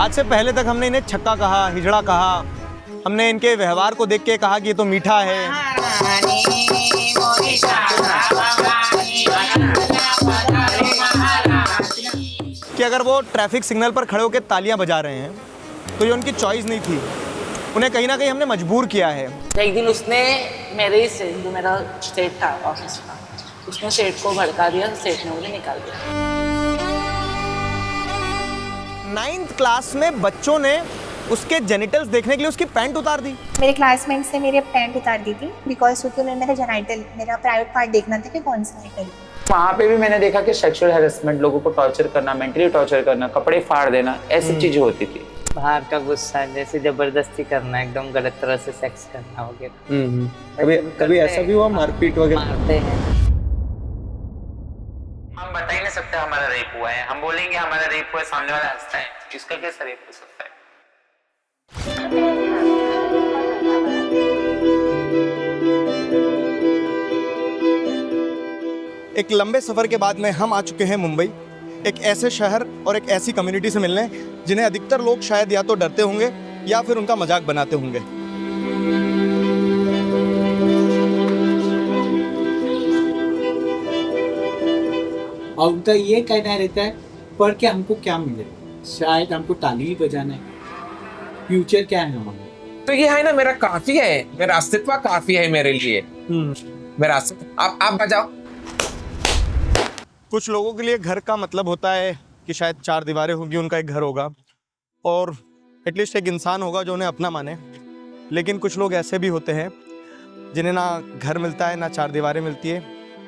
आज से पहले तक हमने इन्हें छक्का कहा, हिजड़ा कहा, हमने इनके व्यवहार को देख के कहा कि ये तो मीठा है। कि अगर वो ट्रैफिक सिग्नल पर खड़े होकर तालियां बजा रहे हैं तो ये उनकी चॉइस नहीं थी, उन्हें कहीं ना कहीं हमने मजबूर किया है। एक दिन उसने मेरे से जो मेरा सेठ था ऑफिस का, उसने सेठ को भड़का दिया, सेठ ने मुझे निकाल दिया। 9th क्लास में बच्चों ने उसके जेनिटल्स देखने के लिए उसकी पैंट उतार दी। मेरे क्लासमेट्स ने मेरी पैंट उतार दी थी बिकॉज क्योंकि उन्हें मेरा जेनिटल, मेरा प्राइवेट पार्ट देखना था कि कौन सा जेनिटल। वहाँ पे भी मैंने देखा कि सेक्सुअल हैरेसमेंट, लोगों को टॉर्चर करना, मेंटली टॉर्चर करना, कपड़े फाड़ देना, ऐसी चीजें होती थी। बाहर का गुस्सा, जैसे जबरदस्ती करना, एकदम गलत तरह से सेक्स करना वगैरह। कभी ऐसा भी हुआ मारपीट वगैरह? मारते हैं। हम बता ही नहीं सकते हमारा रेप हुआ है, हम बोलेंगे हमारा रेप हुआ है, सामने वाला हंसता है, इसका कैसा रेप हो सकता है? एक लंबे सफर के बाद में हम आ चुके हैं मुंबई, एक ऐसे शहर और एक ऐसी कम्युनिटी से मिलने जिन्हें अधिकतर लोग शायद या तो डरते होंगे या फिर उनका मजाक बनाते होंगे। और उनका ये कहना रहता है पढ़ के हमको क्या मिले, शायद हमको ताली ही बजाना है, फ्यूचर क्या है हमारा। तो ये है ना, मेरा काफी है, मेरा अस्तित्व काफी है मेरे लिए। मेरा अस्तित्व, आप बजाओ। कुछ लोगों के लिए घर का मतलब होता है कि शायद 4 दीवारें होगी, उनका एक घर होगा और एटलीस्ट एक इंसान होगा जो उन्हें अपना माने। लेकिन कुछ लोग ऐसे भी होते हैं जिन्हें ना घर मिलता है, ना 4 दीवारें मिलती है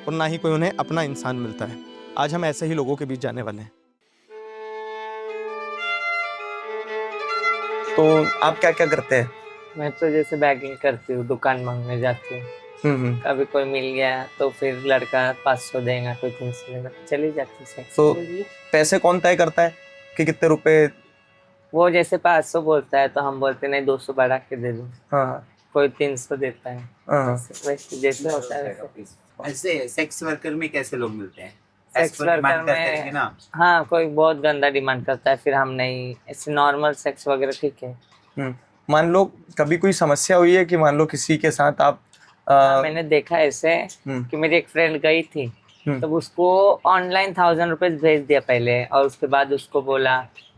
और ना ही कोई उन्हें अपना इंसान मिलता है। आज हम ऐसे ही लोगों के बीच जाने वाले हैं। तो आप क्या क्या करते हैं? मैं तो जैसे बैगिंग करती हूँ, दुकान मांगने जाती हूँ। कभी कोई मिल गया तो फिर लड़का 500 देगा, कोई 300 देगा, चली जाती है। तो पैसे कौन तय करता है कि कितने रुपए? वो जैसे 500 बोलता है तो हम बोलते नहीं 200 बढ़ा के दे दूँ। हाँ, कोई 300 देता है। वैसे जैसे होता है वैसे। ऐसे सेक्स वर्कर में कैसे लोग मिलते हैं? सेक्स वर्कर में ना, हाँ, कोई बहुत गंदा डिमांड करता है, फिर हम नहीं, ऐसे नॉर्मल सेक्स वगैरह ठीक है। मान लो कभी कोई समस्या हुई है कि मान लो किसी के साथ आप मैंने देखा ऐसे कि मेरी एक फ्रेंड गई थी, तब उसको ऑनलाइन 1000 रुपए भेज दिया पहले, और उसके बाद उसको बोला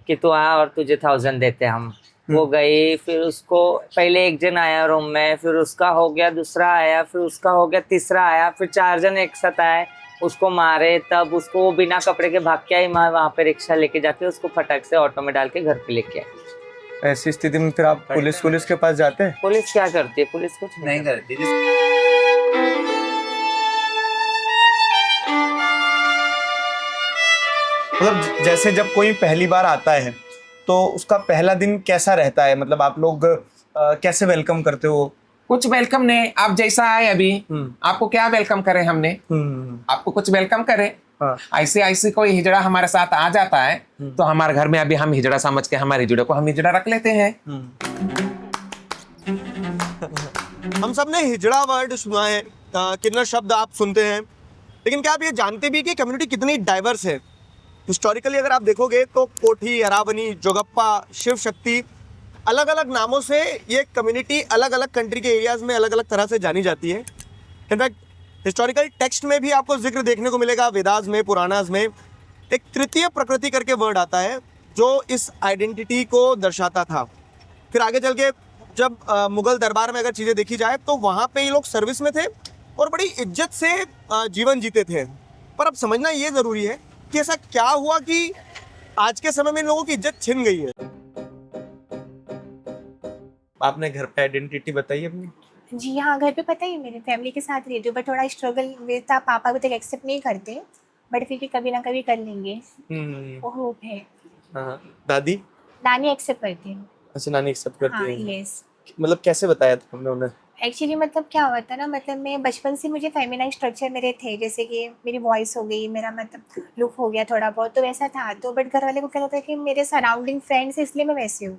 कि तू आ और तुझे 1000 देते हम। वो गई, फिर उसको पहले एक जन आया रूम में, फिर उसका हो गया, दूसरा आया, फिर उसका हो गया, तीसरा आया, फिर 4 जन एक साथ आए, उसको मारे। तब उसको वो बिना कपड़े के भाग के आई, वहाँ पे रिक्शा लेके जाके उसको फटाक से ऑटो में डाल के घर पे लेके आई। ऐसी स्थिति में फिर आप पुलिस के पास जाते हैं? पुलिस क्या करती है? पुलिस कुछ नहीं करती। मतलब जैसे जब कोई पहली बार आता है तो उसका पहला दिन कैसा रहता है? मतलब आप लोग कैसे वेलकम करते हो? कुछ वेलकम नहीं, आप जैसा आए अभी, आपको क्या वेलकम करें हमने? आपको कुछ वेलकम करें? ऐसे कोई हिजड़ा हमारे साथ आ जाता है तो हमारे घर में अभी हम हिजड़ा समझ के हमारे हिजड़े को हम हिजड़ा रख लेते हैं। हम सब ने हिजड़ा वर्ड सुना है, किन्नर शब्द आप सुनते हैं, लेकिन क्या आप ये जानते भी कि कम्युनिटी कितनी डाइवर्स है? हिस्टोरिकली अगर आप देखोगे तो कोठी, अरावनी, जोगप्पा, शिव शक्ति, अलग अलग नामों से ये कम्युनिटी अलग अलग कंट्री के एरियाज में अलग अलग तरह से जानी जाती है। इनफैक्ट हिस्टोरिकल टेक्स्ट में भी आपको जिक्र देखने को मिलेगा, वेदास में, पुराणास में एक तृतीय प्रकृति करके वर्ड आता है जो इस आइडेंटिटी को दर्शाता था। फिर आगे चल के जब मुगल दरबार में अगर चीज़ें देखी जाए तो वहाँ पे ये लोग सर्विस में थे और बड़ी इज्जत से जीवन जीते थे। पर अब समझना ये ज़रूरी है कि ऐसा क्या हुआ कि आज के समय में इन लोगों की इज्जत छिन गई है। आपने घर पे आइडेंटिटी बताई अपनी? जी हाँ, घर पे पता ही मेरे फैमिली के साथ रहती हूँ, बट थोड़ा स्ट्रगल में था। पापा को तक एक्सेप्ट नहीं करते, बट फिर भी कभी ना कभी कर लेंगे, वो होप है। दादी? नानी एक्सेप्ट करती है। अच्छा, नानी एक्सेप्ट करती हाँ, है। यस। मतलब कैसे बताया था तुमने उन्हें? एक्चुअली मतलब क्या हुआ था ना, मतलब मैं बचपन से मुझे फेमिनाइन स्ट्रक्चर मेरे थे, जैसे कि मेरी वॉइस हो गई, मेरा मतलब लुक हो गया थोड़ा बहुत, तो वैसा था। तो बट घर वाले को क्या था कि मेरे सराउंडिंग फ्रेंड्स इसलिए मैं वैसे हूँ।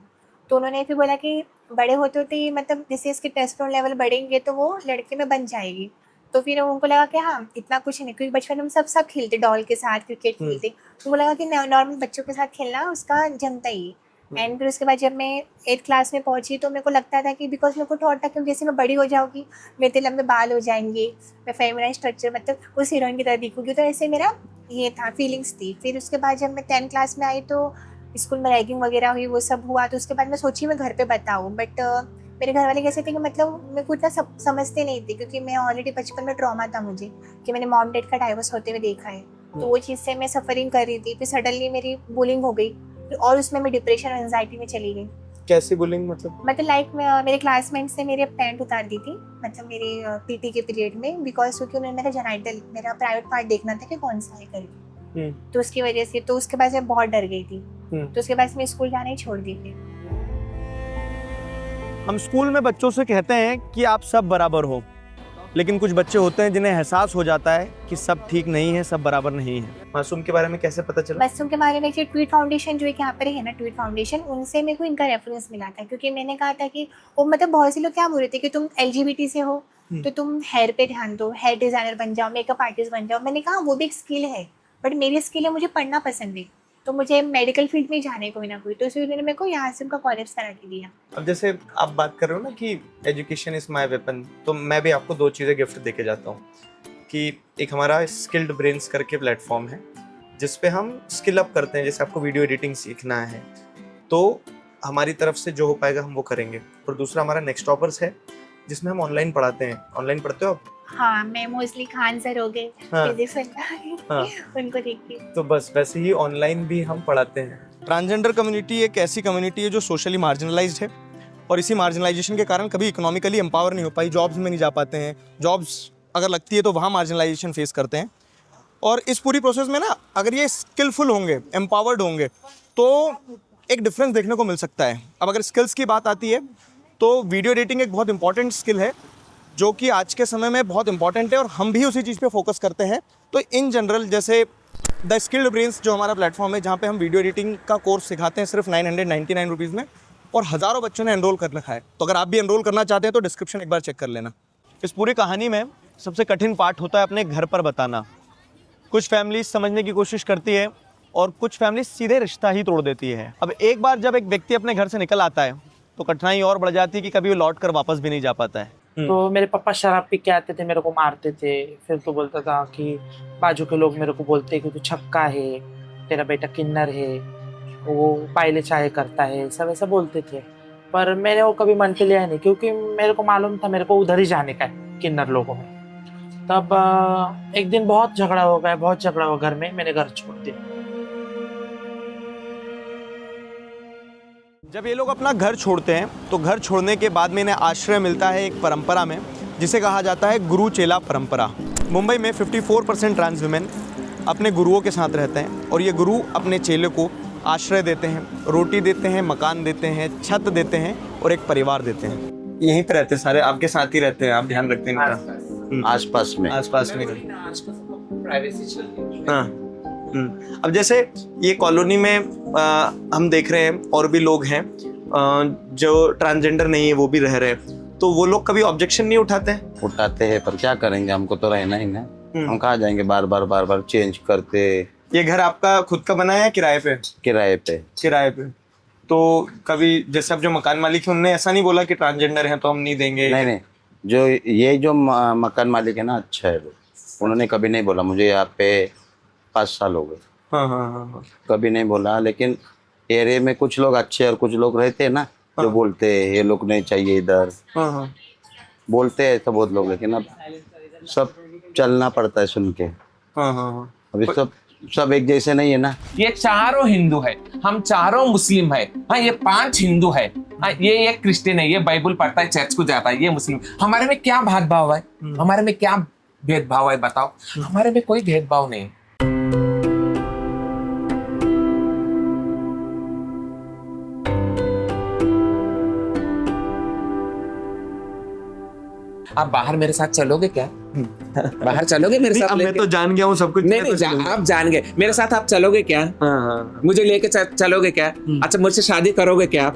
तो उन्होंने फिर बोला कि बड़े होते होते ही मतलब जैसे इसके टेस्टोस्टेरोन लेवल बढ़ेंगे तो वो लड़के में बन जाएगी। तो फिर उनको लगा कि हाँ इतना कुछ नहीं, क्योंकि बचपन में हम सब खेलते, डॉल के साथ क्रिकेट खेलते, तो उनको लगा कि नॉर्मल बच्चों के साथ खेलना उसका जमता ही। एंड फिर उसके बाद जब मैं 8th क्लास में पहुंची तो मेरे को लगता था कि बिकॉज मेरे को थॉट था कि जैसे मैं बड़ी हो जाऊंगी, मेरे इतने लंबे बाल हो जाएंगे, मैं फेमिनाइन स्ट्रक्चर मतलब उस हीरोइन की तरह दिखूंगी, तो ऐसे मेरा ये था, फीलिंग्स थी। फिर उसके बाद जब मैं 10th क्लास में आई तो स्कूल में रैगिंग वगैरह हुई, वो सब हुआ, तो उसके बाद मैं सोची मैं घर पे बताऊँ, बट मेरे घर वाले कैसे थे कि मतलब मेरे को इतना समझते नहीं थे, क्योंकि मैं ऑलरेडी बचपन में ट्रॉमा था मुझे कि मैंने मॉम डैड का डाइवोर्स होते हुए देखा है, तो वो चीज़ से मैं सफरिंग कर रही थी। फिर सडनली मेरी बुलिंग हो गई और उसमें मैं डिप्रेशन और एंजाइटी में चली गई। कैसे बुलिंग मतलब लाइक मेरे क्लासमेट्स ने मेरे पैंट उतार दी थी, मतलब मेरे पीटी के पीरियड में, बिकॉज क्योंकि उन्होंने मेरा जेनाइटल, मेरा प्राइवेट पार्ट देखना था कि कौन सा है करके, तो उसकी वजह से, तो उसके बाद मैं बहुत डर गई थी, तो उसके बाद मैं स्कूल जाना ही छोड़ दी थी। हम स्कूल में बच्चों से कहते हैं कि आप सब बराबर हो, लेकिन कुछ बच्चे होते हैं जिन्हें एहसास हो जाता है कि सब ठीक नहीं है, सब बराबर नहीं है। मासूम के बारे में कैसे पता चला? मासूम के बारे में जो ट्वीट फाउंडेशन जो एक यहाँ पर है ना, ट्वीट फाउंडेशन, उनसे मेरे को इनका रेफरेंस मिला था, क्योंकि मैंने कहा था कि वो मतलब बहुत से लोग क्या बोल रहे थे कि तुम LGBT से हो तो तुम हेयर पे ध्यान दो, हेयर डिज़ाइनर बन जाओ, मेकअप आर्टिस्ट बन जाओ। मैंने कहा वो भी एक स्किल है, बट मेरी स्किल है मुझे पढ़ना पसंद है, तो मुझे मेडिकल फील्ड में जाने कोई ना कोई, तो इसलिए उन्होंने मेरे को यहाँ से उनका कॉलेज करा के दिया। अब जैसे आप बात कर रहे हो ना कि एजुकेशन इज माय वेपन, तो मैं भी आपको 2 चीज़ें गिफ्ट देके जाता हूँ कि एक हमारा स्किल्ड ब्रेन्स करके प्लेटफॉर्म है जिस पे हम स्किल अप करते हैं। जैसे आपको वीडियो एडिटिंग सीखना है तो हमारी तरफ से जो हो पाएगा हम वो करेंगे। और दूसरा हमारा नेक्स्ट टॉपर्स है जिसमें हम ऑनलाइन पढ़ाते हैं। ऑनलाइन पढ़ते हो आप? हाँ, मैं मोस्टली खान सर हो गए, फिजिक्स उनको देखती हूँ। तो बस वैसे ही ऑनलाइन भी हम पढ़ाते हैं। ट्रांसजेंडर कम्युनिटी एक ऐसी कम्युनिटी है जो सोशली मार्जिनलाइज्ड है और इसी मार्जिनलाइजेशन के कारण कभी इकोनॉमिकली एम्पावर नहीं हो पाई, जॉब्स में नहीं जा पाते हैं, जॉब्स अगर लगती है तो वहाँ मार्जिनलाइजेशन फेस करते हैं। और इस पूरी प्रोसेस में ना अगर ये स्किलफुल होंगे, एम्पावर्ड होंगे तो एक डिफरेंस देखने को मिल सकता है। अब अगर स्किल्स की बात आती है तो वीडियो एडिटिंग एक बहुत इंपॉर्टेंट स्किल है जो कि आज के समय में बहुत इंपॉर्टेंट है और हम भी उसी चीज़ पे फोकस करते हैं। तो इन जनरल जैसे द स्किल्ड ब्रेन्स जो हमारा प्लेटफॉर्म है जहाँ पे हम वीडियो एडिटिंग का कोर्स सिखाते हैं सिर्फ 999 रुपीज़ में, और हज़ारों बच्चों ने एनरोल कर रखा है। तो अगर आप भी एनरोल करना चाहते हैं तो डिस्क्रिप्शन एक बार चेक कर लेना। इस पूरी कहानी में सबसे कठिन पार्ट होता है अपने घर पर बताना। कुछ फैमिली समझने की कोशिश करती है और कुछ फैमिली सीधे रिश्ता ही तोड़ देती है। अब एक बार जब एक व्यक्ति अपने घर से निकल आता है तो कठिनाई और बढ़ जाती है कि कभी वो लौट कर वापस भी नहीं जा पाता है। तो मेरे पापा शराब पी के आते थे, मेरे को मारते थे। फिर तो बोलता था कि बाजू के लोग मेरे को बोलते कि तू छक्का है, तेरा बेटा किन्नर है, वो पायले चाहे करता है, सब ऐसा बोलते थे। पर मैंने वो कभी मन पे लिया नहीं, क्योंकि मेरे को मालूम था मेरे को उधर ही जाने का है, किन्नर लोगों में। तब एक दिन बहुत झगड़ा हो गया घर में, मैंने घर छोड़ दिया। जब ये लोग अपना घर छोड़ते हैं तो घर छोड़ने के बाद में इन्हें आश्रय मिलता है एक परंपरा में जिसे कहा जाता है गुरु चेला परंपरा। मुंबई में 54% ट्रांस वुमेन अपने गुरुओं के साथ रहते हैं और ये गुरु अपने चेले को आश्रय देते हैं, रोटी देते हैं, मकान देते हैं, छत देते हैं और एक परिवार देते हैं। यहीं पे रहते हैं सारे, आपके साथ ही रहते हैं, आप ध्यान रखते हैं आसपास में हाँ। अब जैसे ये कॉलोनी में हम देख रहे हैं और भी लोग हैं जो ट्रांसजेंडर नहीं है, वो भी रह रहे हैं, तो वो लोग कभी ऑब्जेक्शन नहीं उठाते हैं? उठाते हैं, पर क्या करेंगे, हमको तो रहना ही ना। हम कहाँ जाएंगे बार बार चेंज करते। ये घर आपका खुद का बनाया है किराए पे? किराए पे। किराए पे। तो कभी जैसे अब जो मकान मालिक है उन्होंने ऐसा नहीं बोला कि ट्रांसजेंडर हैं तो हम नहीं देंगे? नहीं, जो मकान मालिक है ना, अच्छा है वो, उन्होंने कभी नहीं बोला। मुझे यहाँ पे 5 साल हो गए। हाँ। कभी नहीं बोला। लेकिन एरिया में कुछ लोग अच्छे और कुछ लोग रहते हैं ना जो बोलते हैं ये लोग नहीं चाहिए इधर। हाँ। बोलते हैं तो बहुत लोग, लेकिन अब सब चलना पड़ता है सुन के। हाँ। अभी सब एक जैसे नहीं है ना। ये चारों हिंदू है, हम चारों मुस्लिम है। हाँ, ये 5 हिंदू है। हाँ, ये एक क्रिश्चियन है, ये बाइबल पढ़ता है, चर्च को जाता है, ये मुस्लिम। हमारे में क्या भेदभाव है? हमारे में क्या भेदभाव है बताओ? हमारे में कोई भेदभाव नहीं। आप बाहर मेरे साथ चलोगे क्या? बाहर चलोगे मेरे साथ? मैं तो जान गया हूँ सब कुछ। नहीं, आप जान गए। मेरे साथ आप चलोगे क्या? हाँ। मुझे लेके चलोगे क्या? अच्छा, मुझसे शादी करोगे क्या?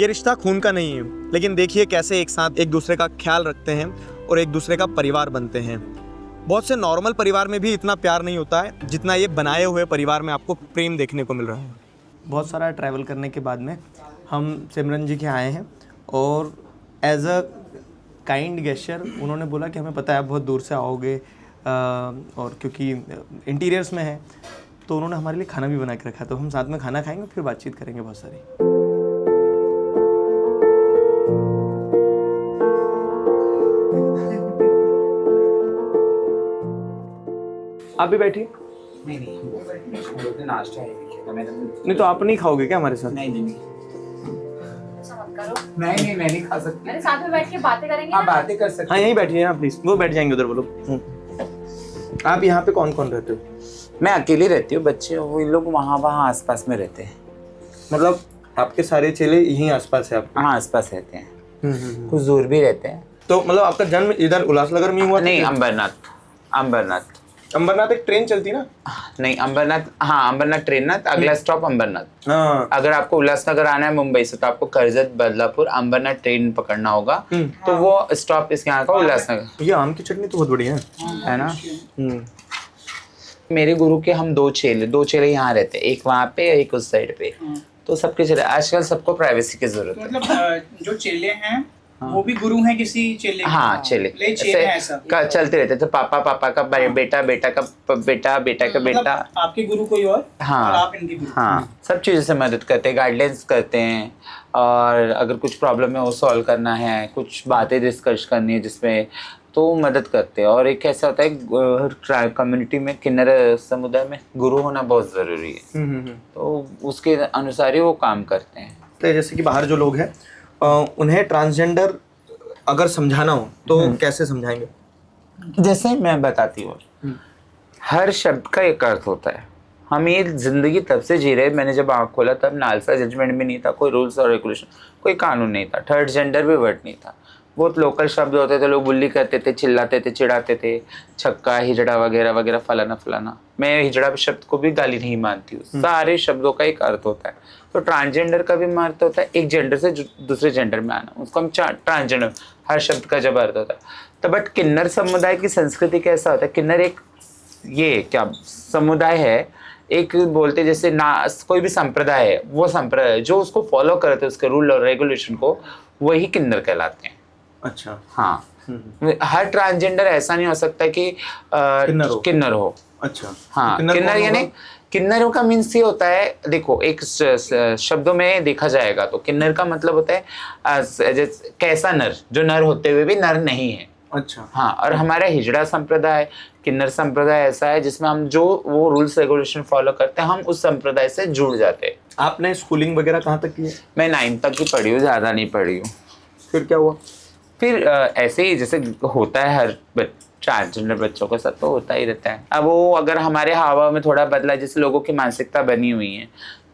ये रिश्ता खून का नहीं है, लेकिन देखिए कैसे एक साथ एक दूसरे का ख्याल रखते हैं और एक दूसरे का परिवार बनते हैं। बहुत से नॉर्मल परिवार में भी इतना प्यार नहीं होता है जितना ये बनाए हुए परिवार में आपको प्रेम देखने को मिल रहा है। बहुत सारा ट्रैवल करने के बाद में हम सिमरन जी के आए हैं और एज अ काइंड गेस्चर उन्होंने बोला कि हमें पता है आप बहुत दूर से आओगे और क्योंकि इंटीरियर्स में है तो उन्होंने हमारे लिए खाना भी बना के रखा, तो हम साथ में खाना खाएंगे फिर बातचीत करेंगे बहुत सारी। आप भी बैठिए। नाश्ता है नहीं तो आप नहीं खाओगे क्या हमारे साथ? नहीं मैं नहीं खा सकती। अरे साथ में बैठ के बातें करेंगे आप ना? बातें कर सकते हाँ यहीं बैठिए आप प्लीज, वो बैठ जाएंगे उधर वो लोग। आप यहाँ पे कौन कौन रहते हो? मैं अकेली रहती हूँ, बच्चे वो लोग वहाँ आसपास में रहते हैं। मतलब आपके सारे चेले यहीं आसपास है आपके? हाँ आसपास रहते हैं, कुछ दूर भी रहते हैं। तो मतलब आपका जन्म इधर उल्लासनगर में हुआ? नहीं, अंबरनाथ अंबरनाथ एक ट्रेन चलती ना? नहीं, अंबरनाथ, हाँ अंबरनाथ ट्रेन ना, अगला स्टॉप अंबरनाथ। हाँ। अगर आपको उल्लासनगर आना है मुंबई से तो आपको कर्जत बदलापुर अंबरनाथ ट्रेन पकड़ना होगा, तो वो स्टॉप इसके यहाँ का उल्लासनगर। ये आम की चटनी तो बहुत बढ़िया है ना। मेरे गुरु के हम दो चेले यहाँ रहते हैं, एक वहाँ पे एक उस साइड पे। तो सबके चेले, आजकल सबको प्राइवेसी की जरूरत है। मतलब जो चेले हैं वो भी गुरु हैं किसी चेले के? हाँ चेले चलते रहते थे, पापा का बेटा का बेटा का बेटा। आपके गुरु कोई और? हाँ, और आप इनके गुरु? हाँ, सब चीज़ों से मदद करते हैं, गाइडलाइंस करते हैं, और अगर कुछ प्रॉब्लम है वो सॉल्व करना है, कुछ बातें डिस्कस करनी है जिसमें, तो मदद करते हैं। और एक ऐसा होता है कम्युनिटी में, किन्नर समुदाय में गुरु होना बहुत ज़रूरी है, तो उसके अनुसार ही वो काम करते हैं। तो जैसे कि बाहर जो लोग हैं उन्हें ट्रांसजेंडर अगर समझाना हो तो कैसे समझाएंगे? जैसे मैं बताती हूँ, हर शब्द का एक अर्थ होता है। हम ये जिंदगी तब से जी रहे, मैंने जब आँख खोला तब नालसा जजमेंट भी नहीं था, कोई रूल्स और रेगुलेशन, कोई कानून नहीं था, थर्ड जेंडर भी वर्ड नहीं था। बहुत लोकल शब्द होते थे, लोग बुल्ली करते थे, चिल्लाते थे, चिढ़ाते थे, छक्का, हिजड़ा वगैरह वगैरह, फलाना। मैं हिजड़ा शब्द को भी गाली नहीं मानती हूँ, सारे शब्दों का एक अर्थ होता है। तो ट्रांसजेंडर का भी अर्थ होता है एक जेंडर से दूसरे जेंडर में आना, उसको हम ट्रांसजेंडर, हर शब्द का जब अर्थ होता है। तो बट किन्नर समुदाय की संस्कृति कैसा होता है, किन्नर एक ये क्या समुदाय है, एक बोलते जैसे ना कोई भी संप्रदाय है, वो संप्रदाय जो उसको फॉलो करते हैं, उसके रूल और रेगुलेशन को, वही किन्नर कहलाते हैं। अच्छा। हाँ, हर ट्रांसजेंडर ऐसा नहीं हो सकता कि किन्नर हो। अच्छा। हाँ, किन्नर यानी किन्नरों का मीन्स ये होता है, देखो एक शब्दों में देखा जाएगा तो किन्नर का मतलब होता है कैसा नर, जो नर होते हुए भी नर नहीं है। अच्छा। हाँ, और हमारा हिजड़ा संप्रदाय, किन्नर संप्रदाय ऐसा है जिसमें हम जो वो रूल्स रेगुलेशन फॉलो करते हैं, हम उस संप्रदाय से जुड़ जाते हैं। आपने स्कूलिंग वगैरह कहाँ तक की है? मैं 9th तक ही पढ़ी हूँ, ज़्यादा नहीं पढ़ी हूँ। फिर क्या हुआ? फिर ऐसे ही जैसे होता है हर ट्रांसजेंडर बच्चों के साथ, तो होता ही रहता है। अब वो अगर हमारे हावा में थोड़ा बदला, जैसे लोगों की मानसिकता बनी हुई है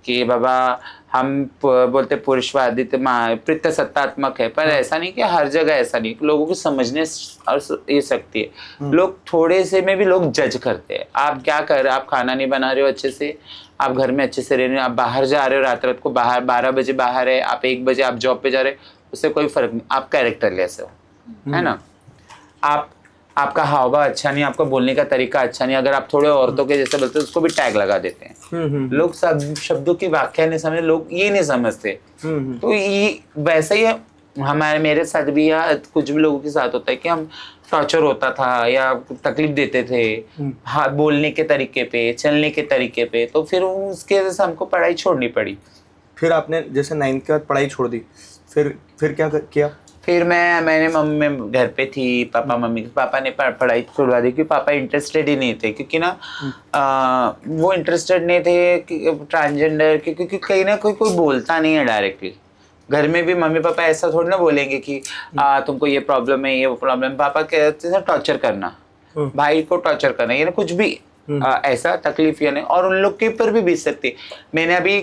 कि बाबा हम बोलते पुरुषवादी प्रत्य सत्तात्मक है, पर ऐसा नहीं कि हर जगह ऐसा नहीं, लोगों को समझने और ये शक्ति है। लोग थोड़े से में भी लोग जज करते हैं। आप क्या कर रहे हो, आप खाना नहीं बना रहे हो अच्छे से, आप घर में अच्छे से रह रहे हो, आप बाहर जा रहे हो, रात को बाहर 12 बजे बाहर है, आप 1 बजे आप जॉब पे जा रहे हो, उससे कोई फर्क नहीं, आप कैरेक्टरलेस हो, है ना। आपका हाव अच्छा नहीं, आपका बोलने का तरीका अच्छा नहीं, अगर आप थोड़े औरतों के जैसे बोलते हैं उसको भी टैग लगा देते हैं। लोग सब शब्दों की व्याख्या नहीं समझते, लोग ये नहीं समझते। तो ये वैसा ही हमारे मेरे साथ भी या कुछ भी लोगों के साथ होता है कि हम टॉर्चर होता था या तकलीफ देते थे, हाँ, बोलने के तरीके पे, चलने के तरीके पे, तो फिर उसके वजह से हमको पढ़ाई छोड़नी पड़ी। फिर आपने जैसे 9th के बाद पढ़ाई छोड़ दी, फिर क्या किया? फिर मैंने मम्मी घर पे थी, पापा ने पढ़ाई छुड़वा दी, क्योंकि पापा इंटरेस्टेड ही नहीं थे, क्योंकि ना वो इंटरेस्टेड नहीं थे कि ट्रांसजेंडर, क्योंकि कहीं ना कोई बोलता नहीं है डायरेक्टली। घर में भी मम्मी पापा ऐसा थोड़ी ना बोलेंगे कि तुमको ये प्रॉब्लम है, ये वो प्रॉब्लम। पापा कहते हैं टॉर्चर करना, भाई को टॉर्चर करना, ये ना कुछ भी ऐसा तकलीफ या नहीं, और उन लोग के ऊपर भी बीत सकती। मैंने अभी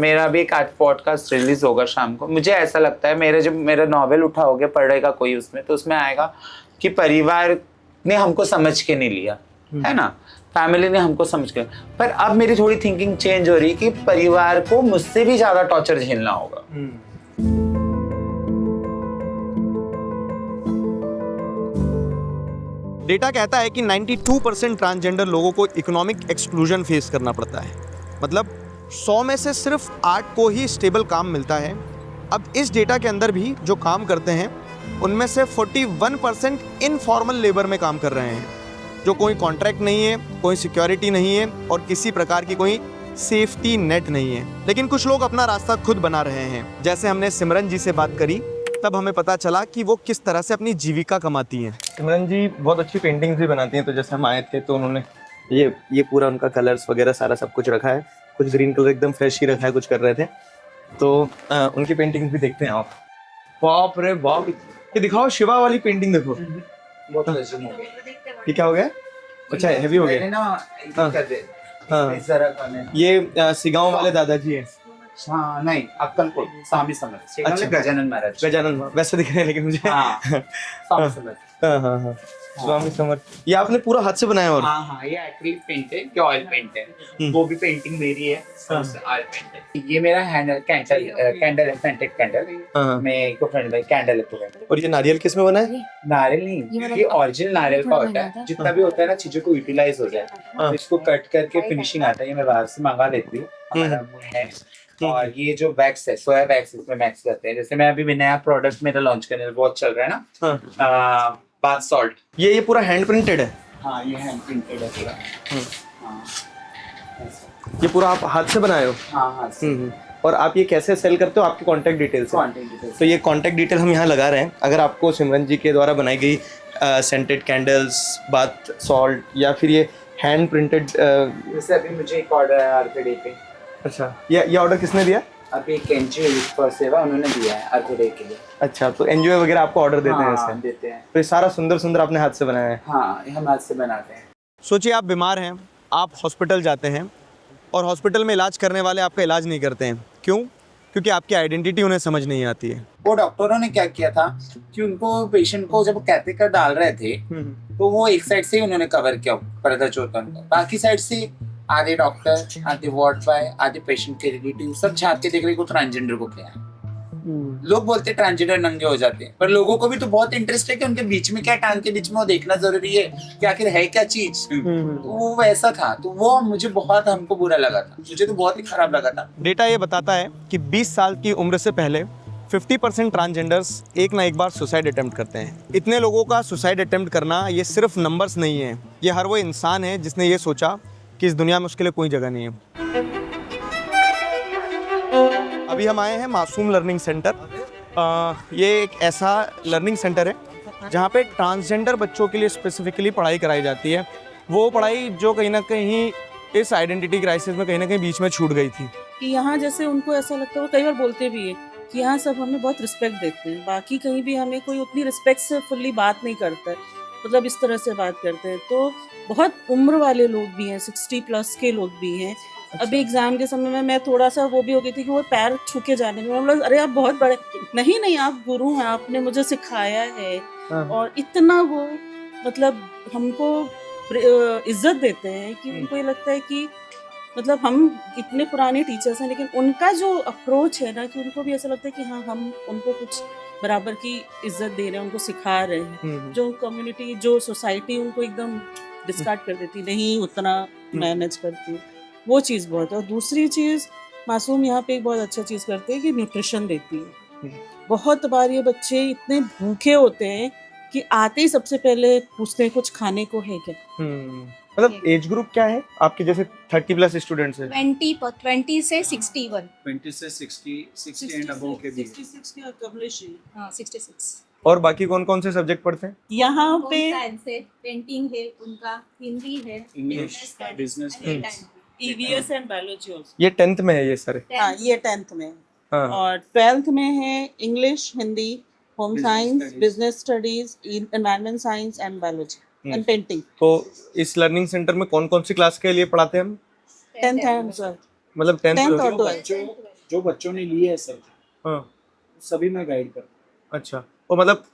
मेरा भी एक पॉडकास्ट रिलीज होगा शाम को, मुझे ऐसा लगता है जब मेरा नॉवेल उठाओगे पढ़ेगा कोई उसमें, तो उसमें आएगा कि परिवार ने हमको समझ के नहीं लिया, है ना, फैमिली ने हमको समझ के। पर अब मेरी थोड़ी थिंकिंग चेंज हो रही है कि परिवार को मुझसे भी ज्यादा टॉर्चर झेलना होगा। डेटा कहता है कि 92% ट्रांसजेंडर लोगों को इकोनॉमिक एक्सक्लूजन फेस करना पड़ता है। मतलब 100 में से सिर्फ 8 को ही स्टेबल काम मिलता है। अब इस डेटा के अंदर भी जो काम करते हैं उनमें से 41% इनफॉर्मल लेबर में काम कर रहे हैं, जो कोई कॉन्ट्रैक्ट नहीं है, कोई सिक्योरिटी नहीं है और किसी प्रकार की कोई सेफ्टी नेट नहीं है। लेकिन कुछ लोग अपना रास्ता खुद बना रहे हैं। जैसे हमने सिमरन जी से बात करी तब हमें पता चला कि वो किस तरह से अपनी जीविका कमाती हैं। सिमरन जी बहुत अच्छी पेंटिंग्स भी बनाती हैं, तो जैसे हम आए थे तो उन्होंने ये पूरा उनका कलर्स वगैरह सारा सब कुछ रखा है। कुछ ग्रीन कलर एकदम फ्रेश ही रखा है, कुछ कर रहे थे तो उनकी पेंटिंग्स भी देखते हैं आप। बाप रे बाप, ये दिखाओ शिवा वाली पेंटिंग देखो। बहुत वजन हो गया। ये क्या हो गया? अच्छा हैवी हो गया। हाँ। हाँ। इस तरह का नहीं। ये सिगांव वाले दादाजी हैं। हाँ नहीं, अक्कलकोट स्वामी समर्थ। अच्छा। गजानन महाराज। गजानन वैसे दिख रहे हैं लेकिन मुझे। हाँ, स्वामी समर्थ। हाँ स्वामी समर्थ। ये आपने पूरा हाथ से बनाया? और हाँ, ये एक्रिलिक पेंट है, ये ऑयल पेंट है। वो भी पेंटिंग मेरी है, ऑयल पेंट है। ये मेरा कैंडल है, सेंटेड कैंडल। मैं इको फ्रेंडली कैंडल है पूरा। और ये नारियल किस में बना है? नारियल नहीं, ये ओरिजिनल नारियल का होता है। जितना भी होता है ना चीजों को यूटिलाइज हो जाए, तो इसको कट करके फिनिशिंग आता है। ये मैं बाहर से मंगा लेती हूँ, हमारा वो है। और ये जो वैक्स है, सोया वैक्स, इसमें मैक्स करते हैं। जैसे मैं अभी नया प्रोडक्ट मेरा लॉन्च करने बहुत चल रहा है ना, बाथ सॉल्ट। ये पूरा हैंड प्रिंटेड है? हाँ, ये हैंड प्रिंटेड है पूरा। हाँ, ये पूरा आप हाथ से बनाए हो? हाँ, हाँ से। और आप ये कैसे सेल करते हो? आपकी कॉन्टैक्ट डिटेल्स? तो ये कॉन्टैक्ट डिटेल हम यहाँ लगा रहे हैं। अगर आपको सिमरन जी के द्वारा बनाई गई सेंटेड कैंडल्स, बाथ सॉल्ट या फिर ये हैंड प्रिंटेड जैसे अभी मुझे एक ऑर्डर है आरके पे। अच्छा, ये ऑर्डर किसने दिया? अभी एक एनजीओ फॉर सेवा उन्होंने दिया है आरके के लिए। अच्छा, तो एनजीओ वगैरह आपको ऑर्डर देते हैं इससे? देते हैं। तो ये सारा सुंदर सुंदर आपने हाथ से बनाया है? हाँ, ये हम हाथ से बनाते हैं। सोचिए आप बीमार हैं, आप हॉस्पिटल जाते हैं और हॉस्पिटल में इलाज करने वाले आपका इलाज नहीं करते हैं। क्यों? क्योंकि आपकी आइडेंटिटी उन्हें समझ नहीं आती है। वो डॉक्टरों ने क्या किया था कि उनको पेशेंट को जब कैथेटर डाल रहे थे तो वो एक साइड से ही उन्होंने कवर किया पर्दा चौथन को, बाकी साइड से आधे डॉक्टर, आधे वार्ड बॉय, आधे पेशेंट के रिलेटिव सब झाँक के देख रहे को ट्रांसजेंडर को क्या है। लोग बोलते ट्रांसजेंडर नंगे हो जाते हैं, पर लोगों को भी तो बहुत इंटरेस्ट है कि उनके बीच में क्या, टांग के बीच में वो देखना जरूरी है कि आखिर है क्या चीज। तो वो वैसा था, तो वो मुझे बहुत हमको बुरा लगा था, मुझे तो बहुत ही खराब लगा था। डेटा ये बताता है कि 20 साल की उम्र से पहले 50% ट्रांसजेंडर्स एक ना एक बार सुसाइड अटेम्प्ट करते हैं। इतने लोगों का सुसाइड अटेम्प्ट करना ये सिर्फ नंबर्स नहीं है, ये हर वो इंसान है जिसने ये सोचा कि इस दुनिया में उसके लिए कोई जगह नहीं है। अभी हम आए हैं मासूम लर्निंग सेंटर। ये एक ऐसा लर्निंग सेंटर है जहाँ पे ट्रांसजेंडर बच्चों के लिए स्पेसिफिकली पढ़ाई कराई जाती है। वो पढ़ाई जो कहीं ना कहीं इस आइडेंटिटी क्राइसिस में कहीं ना कहीं बीच में छूट गई थी। कि यहाँ जैसे उनको ऐसा लगता है, वो कई बार बोलते भी है कि यहाँ सब हमें बहुत रिस्पेक्ट देते हैं, बाकी कहीं भी हमें कोई उतनी रिस्पेक्ट से फुल्ली बात नहीं करता है, मतलब इस तरह से बात करते हैं। तो बहुत उम्र वाले लोग भी हैं, 60+ के लोग भी हैं। अच्छा। अभी एग्जाम के समय में मैं थोड़ा सा वो भी हो गई थी कि वो पैर छू के जाने में, मतलब अरे आप बहुत बड़े, नहीं आप गुरु हैं, आपने मुझे सिखाया है। और इतना वो मतलब हमको इज्जत देते हैं कि उनको ये लगता है कि मतलब हम इतने पुराने टीचर्स हैं, लेकिन उनका जो अप्रोच है ना कि उनको भी ऐसा लगता है कि हाँ हम उनको कुछ बराबर की इज्जत दे रहे हैं, उनको सिखा रहे हैं। जो कम्युनिटी, जो सोसाइटी उनको एकदम डिस्कार्ड कर देती, नहीं उतना मैनेज करती, वो चीज़ बहुत है। और दूसरी चीज़ मासूम यहाँ पे एक बहुत अच्छा चीज़ करते हैं कि न्यूट्रिशन देती है। बहुत बार ये बच्चे इतने भूखे होते हैं कि आते ही सबसे पहले पूछते हैं कुछ खाने को है क्या। मतलब एज ग्रुप क्या है आपके? जैसे 30+ स्टूडेंट्स हैं। 20 से 61। 20 से 60 एंड अबव के भी। 66। और बाकी कौन कौन से सब्जेक्ट पढ़ते हैं यहाँ पे? साइंस है, पेंटिंग है, उनका हिंदी है, English, business, EVS and biology also. ये 10th में है ये सारे? हाँ, ये 10th में है। हाँ। और 12th में है English, Hindi, home science, business studies, environment science and biology and painting. तो इस लर्निंग सेंटर में कौन कौन सी क्लास के लिए पढ़ाते हैं हम? 10th and 12th। मतलब 10th और 12th। जो बच्चों ने लिए है सब, हाँ, सभी मैं गाइड करता हूँ। अच्छा, वो मतलब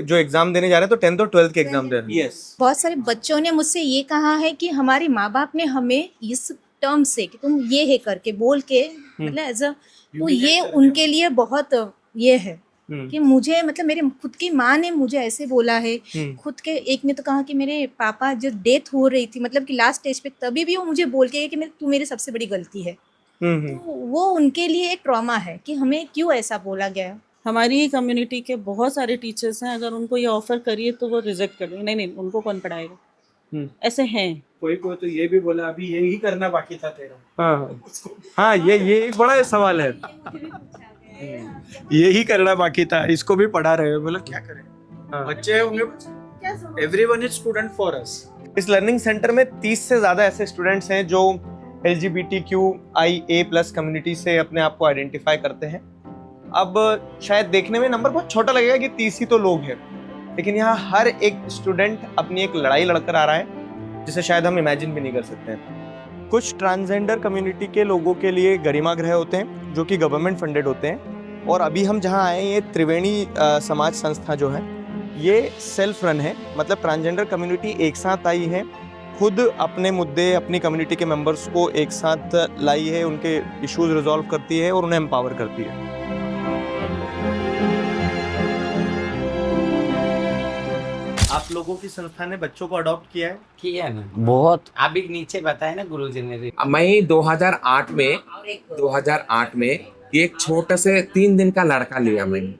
जो एग्जाम देने जा रहे हैं तो 10th और 12th के एग्जाम दे रहे हैं? यस। बहुत सारे बच्चों ने मुझसे ये कहा है कि हमारे माँ बाप ने हमें इस टर्म से कि तुम ये है करके बोल के, मतलब एज अ, तो ये उनके लिए बहुत ये है कि मुझे, मतलब मेरे खुद की माँ ने मुझे ऐसे बोला है। खुद के एक ने तो कहा कि मेरे पापा जो डेथ हो रही थी, मतलब कि लास्ट स्टेज पे, तभी भी वो मुझे बोल के कि तू मेरी सबसे बड़ी गलती है। तो वो उनके लिए एक ट्रॉमा है कि हमें क्यों ऐसा बोला गया। हमारी ही कम्युनिटी के बहुत सारे टीचर्स हैं, अगर उनको ये ऑफर करिए तो वो रिजेक्ट कर देंगे, नहीं नहीं उनको कौन पढ़ाएगा, ऐसे हैं। कोई कोई तो ये भी बोला अभी यही करना बाकी था तेरा। हाँ, ये एक बड़ा सवाल है। यही करना बाकी था, इसको भी पढ़ा रहे हो, बोला क्या करें। बच्चे उन्हें everyone is student for us. इस लर्निंग सेंटर में 30 से ज़्यादा ऐसे स्टूडेंट्स हैं जो LGBTQIA+ कम्युनिटी से अपने आप को आइडेंटिफाई करते हैं। अब शायद देखने में नंबर बहुत छोटा लगेगा कि 30 ही तो लोग हैं, लेकिन यहाँ हर एक स्टूडेंट अपनी एक लड़ाई लड़कर आ रहा है जिसे शायद हम इमेजिन भी नहीं कर सकते हैं। कुछ ट्रांसजेंडर कम्युनिटी के लोगों के लिए गरिमा गृह होते हैं जो कि गवर्नमेंट फंडेड होते हैं, और अभी हम जहाँ आए ये त्रिवेणी समाज संस्था जो है ये सेल्फ रन है, मतलब ट्रांसजेंडर कम्युनिटी एक साथ आई है, खुद अपने मुद्दे अपनी कम्युनिटी के मेंबर्स को एक साथ लाई है, उनके इश्यूज रिजॉल्व करती है और उन्हें एम्पावर करती है। आप लोगों की संस्था ने बच्चों को अडॉप्ट किया है? किया है ना, बहुत। अभी नीचे बताया ना गुरुजी ने। मैं 2008 में एक छोटे से 3 दिन का लड़का लिया मैंने।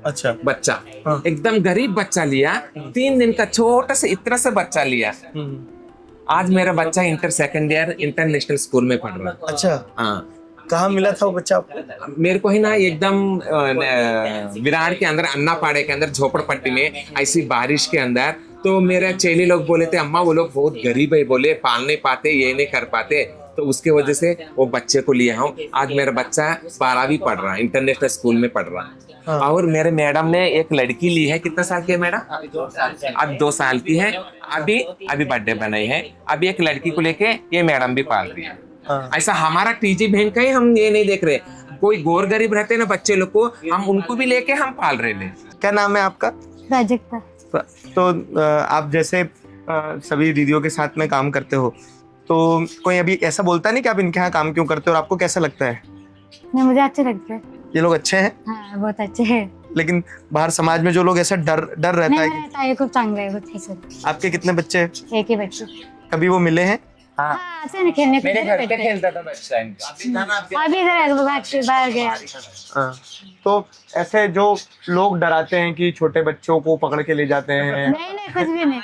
अच्छा। बच्चा, एकदम गरीब बच्चा लिया, 3 दिन का छोटा से इतना सा बच्चा लिया। आज मेरा बच्चा inter second year international school में पढ़ रहा है। अच्छा। हाँ। कहाँ मिला था वो बच्चा आपको? मेरे को ही ना एकदम विरार के अंदर अन्नापाड़े के अंदर झोपड़पट्टी में ऐसी बारिश के अंदर, तो मेरे चेली लोग बोले थे अम्मा वो लोग बहुत गरीब है, बोले पाल नहीं पाते, ये नहीं कर पाते, तो उसके वजह से वो बच्चे को लिया हूँ। आज मेरा बच्चा 12वीं पढ़ रहा है, इंटरनेशनल स्कूल में पढ़ रहा है। और मेरे मैडम ने एक लड़की ली है, कितने साल की है मैडम? अब 2 साल की है, अभी बर्थडे बनाई है। अभी एक लड़की को लेके ये मैडम भी पाल रही है। ऐसा हमारा टीजी बहन का ही हम ये नहीं देख रहे, कोई गौर गरीब रहते हैं ना बच्चे लोग को, हम उनको भी लेके हम पाल रहे हैं। क्या नाम है आपका? प्राजक्ता। तो आप जैसे सभी दीदियों के साथ में काम करते हो, तो कोई अभी ऐसा बोलता नहीं कि आप इनके यहाँ काम क्यों करते हो, और आपको कैसा लगता है? नहीं, मुझे अच्छे लगते हैं। ये लोग अच्छे हैं? हाँ, बहुत अच्छे हैं। लेकिन बाहर समाज में जो लोग ऐसा डर रहता है नहीं, खूब चांगले है, बहुत अच्छा। आपके कितने बच्चे हैं? एक ही बच्चे। कभी वो मिले हैं? हाँ, खेलने मेरे घर पे खेलता था बच्चा इनका। अभी बाहर गया। हाँ। तो ऐसे जो लोग डराते हैं कि छोटे बच्चों को पकड़ के ले जाते हैं। नहीं, कुछ भी नहीं,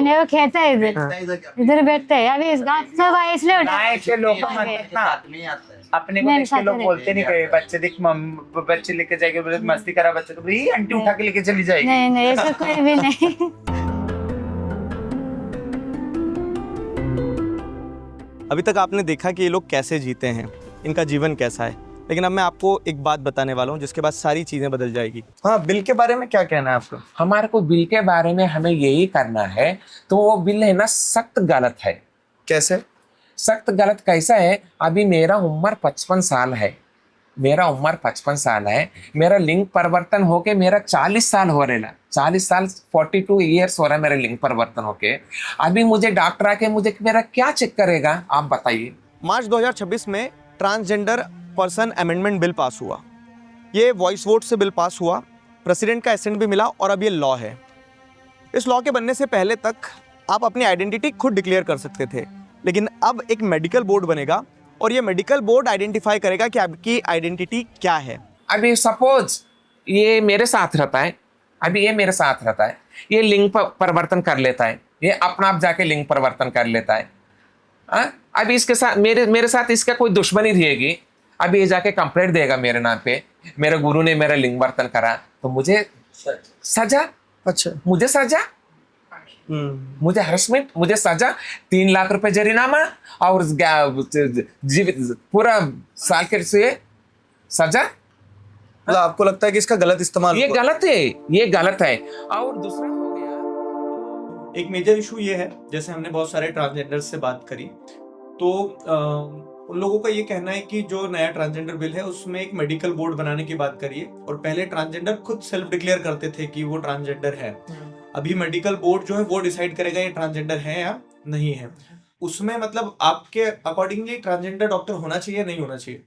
नहीं वो खेलता है इधर बैठता है। अभी सब इसलिए अपने को देख के लोग बोलते नहीं कहे बच्चे देख बच्चे लेके जाएंगे, बोले मस्ती करा बच्चे तो भाई आंटी उठा के लेके चली जाएगी। नहीं, ऐसा कोई भी नहीं। अभी तक आपने देखा कि ये लोग कैसे जीते हैं, इनका जीवन कैसा है, लेकिन अब मैं आपको एक बात बताने वाला हूँ जिसके बाद सारी चीजें बदल जाएगी। हाँ, बिल के बारे में क्या कहना है आपको? हमारे को बिल के बारे में हमें यही करना है, तो वो बिल है ना सख्त गलत है। कैसे सख्त गलत? कैसा है, अभी मेरा उम्र 55 साल है, मेरा लिंग परिवर्तन होके मेरा 40 साल हो रहा है, 40 साल 42 ईयर्स हो रहा है मेरा लिंग परिवर्तन होके। अभी मुझे डॉक्टर आके मुझे मेरा क्या चेक करेगा, आप बताइए। मार्च 2026 में transgender person amendment bill pass हुआ। ये वॉइस वोट से बिल पास हुआ, प्रेसिडेंट का एसेंट भी मिला और अब ये लॉ है। इस लॉ के बनने से पहले तक आप अपनी आइडेंटिटी खुद डिक्लेयर कर सकते थे, लेकिन अब एक मेडिकल बोर्ड बनेगा और ये मेडिकल बोर्ड आइडेंटिफाई करेगा कि आपकी आइडेंटिटी क्या है। अभी सपोज ये मेरे साथ रहता है, ये लिंग परिवर्तन कर लेता है, ये अपना आप जाके लिंग परिवर्तन कर लेता है। अभी इसके साथ मेरे साथ इसका कोई दुश्मनी रहेगी, अभी ये जाके कंप्लेंट देगा मेरे नाम पे, मेरे गुरु ने मेरा लिंग परिवर्तन करा, तो मुझे सजा। अच्छा, मुझे सजा, मुझे हरसमेंट, मुझे सजा, 3 लाख रुपए जरिमाना और जीवित पूरा साल के से सजा। मतलब आपको लगता है कि इसका गलत इस्तेमाल? ये गलत है। और दूसरा हो गया, एक मेजर इशू ये है, जैसे हमने बहुत सारे ट्रांसजेंडर से बात करी, तो उन लोगों का ये कहना है कि जो नया ट्रांसजेंडर बिल है उसमें एक मेडिकल बोर्ड बनाने की बात करिए, और पहले ट्रांसजेंडर खुद सेल्फ डिक्लेयर करते थे कि वो ट्रांसजेंडर है। अभी मेडिकल बोर्ड जो है वो डिसाइड करेगा ये ट्रांसजेंडर है या नहीं है। उसमें मतलब आपके अकॉर्डिंगली ट्रांसजेंडर डॉक्टर होना चाहिए, नहीं होना चाहिए?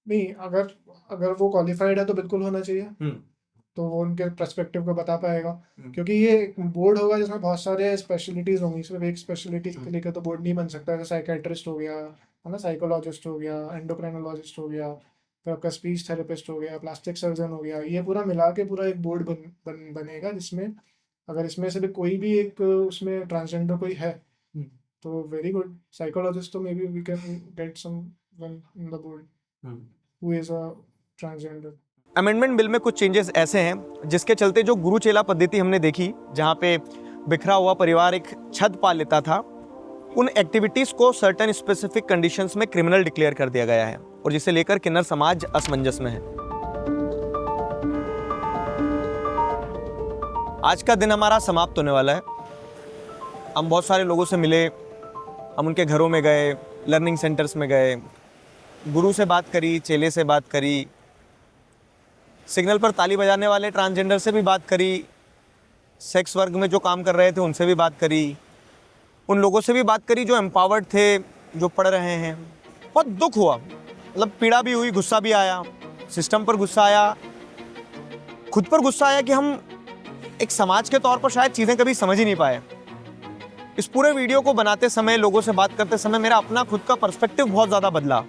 नहीं, अगर वो क्वालिफाइड है तो बिल्कुल होना चाहिए। तो वो उनके पर्सपेक्टिव को बता पाएगा, क्योंकि ये एक बोर्ड होगा जिसमें बहुत सारे स्पेशलिटीज होंगी, सिर्फ एक स्पेशलिटी के लिए तो बोर्ड नहीं बन सकता। जैसे साइकेट्रिस्ट हो गया, है ना, साइकोलॉजिस्ट हो गया, एंडोक्राइनोलॉजिस्ट हो गया, फिर आपका स्पीच थेरेपिस्ट हो गया, प्लास्टिक सर्जन हो गया, ये पूरा मिला के पूरा एक बोर्ड बनेगा, जिसमें अगर इसमें से भी कोई भी एक उसमें ट्रांसजेंडर कोई है तो वेरी गुड, साइकोलॉजिस्ट तो maybe we can get someone in the board who is a transgender. Amendment bill में कुछ चेंजेस ऐसे हैं जिसके चलते जो गुरु चेला पद्धति हमने देखी, जहाँ पे बिखरा हुआ परिवार एक छत पा लेता था, उन एक्टिविटीज़ को सर्टेन स्पेसिफिक कंडीशंस में क्रिमिनल डिक्लेयर कर दिया गया है और जिसे लेकर किन्नर समाज असमंजस में है। आज का दिन हमारा समाप्त होने वाला है। हम बहुत सारे लोगों से मिले, हम उनके घरों में गए, लर्निंग सेंटर्स में गए, गुरु से बात करी, चेले से बात करी, सिग्नल पर ताली बजाने वाले ट्रांसजेंडर से भी बात करी, सेक्स वर्क में जो काम कर रहे थे उनसे भी बात करी, उन लोगों से भी बात करी जो एम्पावर्ड थे, जो पढ़ रहे हैं। बहुत दुख हुआ, मतलब पीड़ा भी हुई, गुस्सा भी आया, सिस्टम पर गुस्सा आया, खुद पर गुस्सा आया कि हम एक समाज के तौर पर शायद चीज़ें कभी समझ ही नहीं पाए। इस पूरे वीडियो को बनाते समय, लोगों से बात करते समय मेरा अपना खुद का पर्सपेक्टिव बहुत ज़्यादा बदला,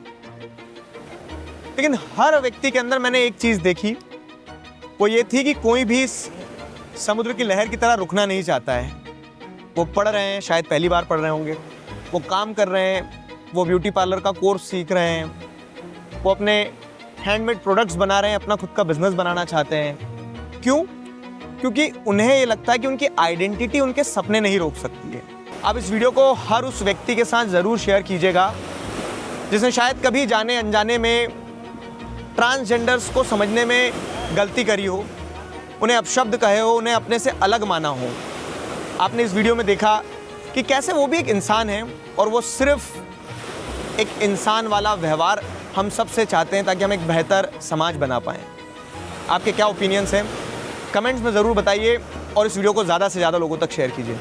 लेकिन हर व्यक्ति के अंदर मैंने एक चीज़ देखी, वो ये थी कि कोई भी समुद्र की लहर की तरह रुकना नहीं चाहता है। वो पढ़ रहे हैं, शायद पहली बार पढ़ रहे होंगे, वो काम कर रहे हैं, वो ब्यूटी पार्लर का कोर्स सीख रहे हैं, वो अपने हैंडमेड प्रोडक्ट्स बना रहे हैं, अपना खुद का बिजनेस बनाना चाहते हैं। क्यों? क्योंकि उन्हें ये लगता है कि उनकी आइडेंटिटी उनके सपने नहीं रोक सकती है। आप इस वीडियो को हर उस व्यक्ति के साथ ज़रूर शेयर कीजिएगा जिसने शायद कभी जाने अनजाने में ट्रांसजेंडर्स को समझने में गलती करी हो, उन्हें अपशब्द कहे हो, उन्हें अपने से अलग माना हो। आपने इस वीडियो में देखा कि कैसे वो भी एक इंसान है और वो सिर्फ एक इंसान वाला व्यवहार हम सब से चाहते हैं ताकि हम एक बेहतर समाज बना पाएँ। आपके क्या ओपिनियंस हैं? कमेंट्स में ज़रूर बताइए और इस वीडियो को ज़्यादा से ज़्यादा लोगों तक शेयर कीजिए।